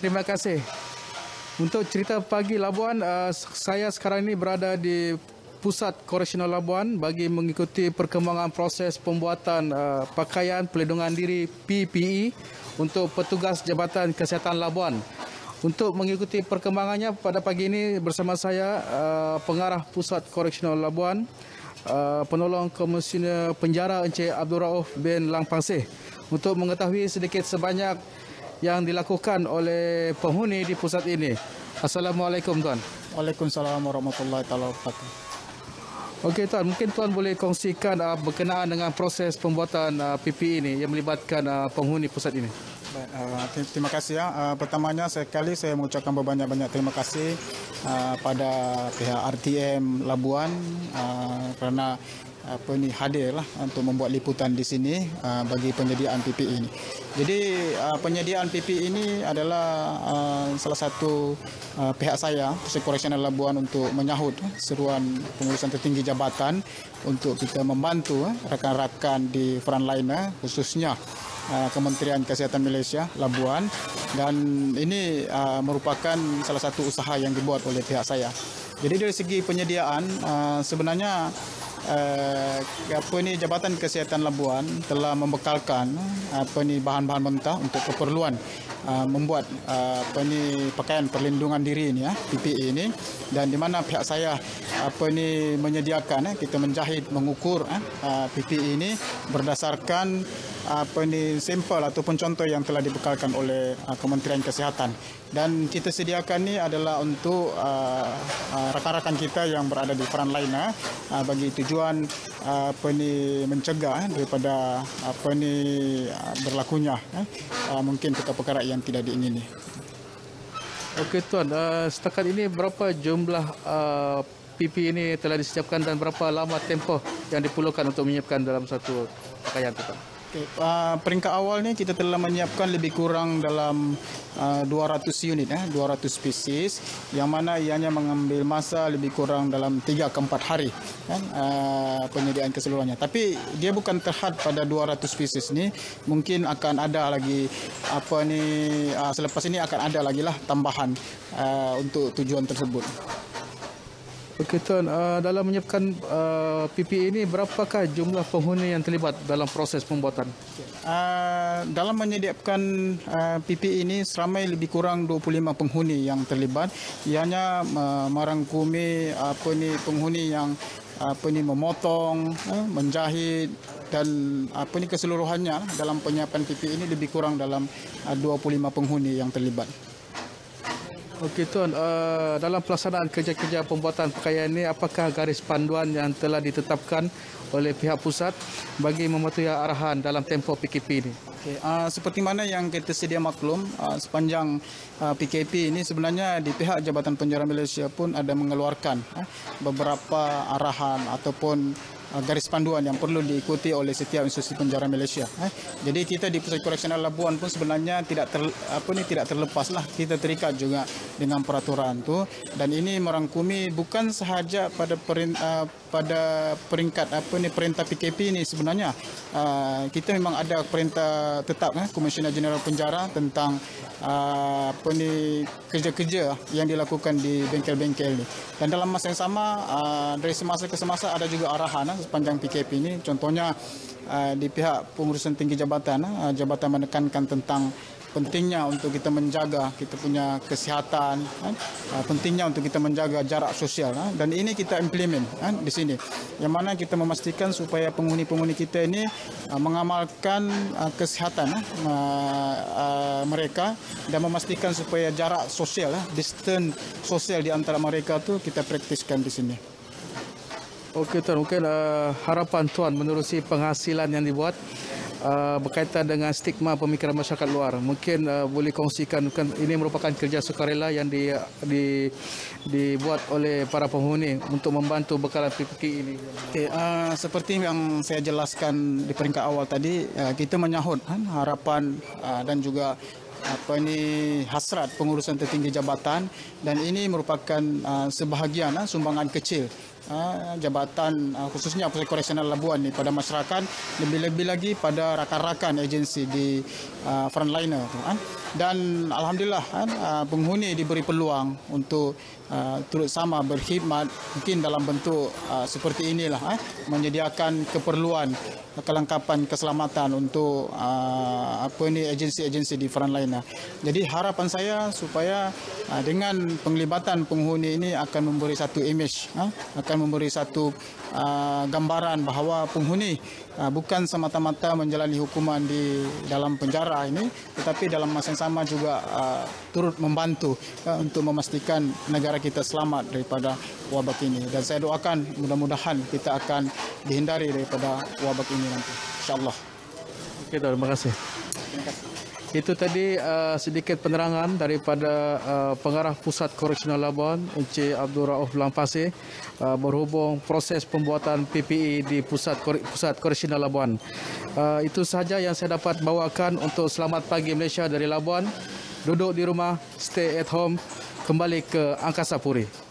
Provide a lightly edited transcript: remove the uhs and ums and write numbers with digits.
terima kasih. Untuk cerita pagi Labuan, saya sekarang ini berada di Pusat Koreksional Labuan bagi mengikuti perkembangan proses pembuatan pakaian pelindungan diri PPE untuk petugas Jabatan Kesihatan Labuan. Untuk mengikuti perkembangannya pada pagi ini bersama saya Pengarah Pusat Koreksional Labuan, Penolong Komisioner Penjara Encik Abdul Rauf bin Lang Pangseh untuk mengetahui sedikit sebanyak yang dilakukan oleh penghuni di pusat ini. Assalamualaikum Tuan. Waalaikumsalam warahmatullahi wabarakatuh. Okey Tuan, mungkin Tuan boleh kongsikan berkenaan dengan proses pembuatan PPE ini yang melibatkan penghuni pusat ini. Baik, terima kasih ya. Pertamanya sekali saya mengucapkan banyak-banyak terima kasih pada pihak RTM Labuan kerana hadirlah untuk membuat liputan di sini bagi penyediaan PPE ini. Jadi penyediaan PPE ini adalah salah satu pihak saya, Pusat Koreksional Labuan, untuk menyahut seruan pengurusan tertinggi jabatan untuk kita membantu rakan-rakan di frontline, khususnya Kementerian Kesihatan Malaysia Labuan, dan ini merupakan salah satu usaha yang dibuat oleh pihak saya. Jadi dari segi penyediaan sebenarnya Jabatan Kesihatan Labuan telah membekalkan bahan-bahan mentah untuk keperluan membuat pakaian perlindungan diri ini, PPE ini, dan di mana pihak saya menyediakan, kita menjahit, mengukur PPE ini berdasarkan sampel ataupun contoh yang telah dibekalkan oleh Kementerian Kesihatan. Dan kita sediakan ini adalah untuk rakan-rakan kita yang berada di frontline bagi tujuan mencegah daripada berlakunya mungkin perkara-perkara yang tidak diingini. Okey Tuan, setakat ini berapa jumlah PPE ini telah disiapkan dan berapa lama tempoh yang diperlukan untuk menyiapkan dalam satu pakaian Tuan? Peringkat awal ni kita telah menyiapkan lebih kurang dalam 200 unit, 200 spesies, yang mana ianya mengambil masa lebih kurang dalam 3 ke 4 hari penyediaan keseluruhannya. Tapi dia bukan terhad pada 200 spesies ni, mungkin akan ada lagi selepas ini akan ada lagi lah tambahan untuk tujuan tersebut. Okey Tuan, dalam menyiapkan PPE ini berapakah jumlah penghuni yang terlibat dalam proses pembuatan? Dalam menyediakan PPE ini seramai lebih kurang 25 penghuni yang terlibat. Ianya merangkumi penghuni yang memotong, menjahit, dan keseluruhannya dalam penyiapan PPE ini lebih kurang dalam 25 penghuni yang terlibat. Okey Tuan, dalam pelaksanaan kerja-kerja pembuatan pakaian ini, apakah garis panduan yang telah ditetapkan oleh pihak pusat bagi mematuhi arahan dalam tempoh PKP ini? Okay. Seperti mana yang kita sedia maklum, sepanjang PKP ini sebenarnya di pihak Jabatan Penjara Malaysia pun ada mengeluarkan beberapa arahan ataupun garis panduan yang perlu diikuti oleh setiap institusi penjara Malaysia. Jadi kita di Pusat Koreksional Labuan pun sebenarnya tidak terlepas lah, kita terikat juga dengan peraturan tu, dan ini merangkumi bukan sahaja pada peringkat perintah PKP ini. Sebenarnya kita memang ada perintah tetap Komisioner Jeneral Penjara tentang kerja-kerja yang dilakukan di bengkel-bengkel ini. Dan dalam masa yang sama, dari semasa ke semasa ada juga arahan sepanjang PKP ini. Contohnya di pihak pengurusan tinggi jabatan menekankan tentang pentingnya untuk kita menjaga kita punya kesihatan, pentingnya untuk kita menjaga jarak sosial, dan ini kita implement di sini, yang mana kita memastikan supaya penghuni-penghuni kita ini mengamalkan kesihatan mereka, dan memastikan supaya jarak sosial, distance sosial di antara mereka tu kita praktiskan di sini. Okey Tuan, mungkin harapan Tuan menerusi penghasilan yang dibuat berkaitan dengan stigma pemikiran masyarakat luar. Mungkin boleh kongsikan, ini merupakan kerja sukarela yang dibuat oleh para penghuni untuk membantu bekalan PPE ini. Okay, seperti yang saya jelaskan di peringkat awal tadi, kita menyahut harapan dan juga hasrat pengurusan tertinggi jabatan, dan ini merupakan sebahagian sumbangan kecil jabatan khususnya Pusat Koreksional Labuan ni pada masyarakat, lebih-lebih lagi pada rakan-rakan agensi di frontliner tu kan. Dan alhamdulillah kan, penghuni diberi peluang untuk turut sama berkhidmat mungkin dalam bentuk seperti inilah, menyediakan keperluan kelengkapan keselamatan untuk agensi-agensi di frontliner. Jadi harapan saya supaya dengan penglibatan penghuni ini akan memberi satu image, akan memberi satu gambaran bahawa penghuni bukan semata-mata menjalani hukuman di dalam penjara ini, tetapi dalam masa yang sama juga turut membantu untuk memastikan negara kita selamat daripada wabak ini. Dan saya doakan mudah-mudahan kita akan dihindari daripada wabak ini nanti, insyaAllah. Okey, terima kasih. Terima kasih. Itu tadi sedikit penerangan daripada Pengarah Pusat Koreksional Labuan, Encik Abdul Rauf Langpasir, berhubung proses pembuatan PPE di Pusat Koreksional Labuan. Itu sahaja yang saya dapat bawakan untuk Selamat Pagi Malaysia dari Labuan. Duduk di rumah, stay at home, kembali ke Angkasa Puri.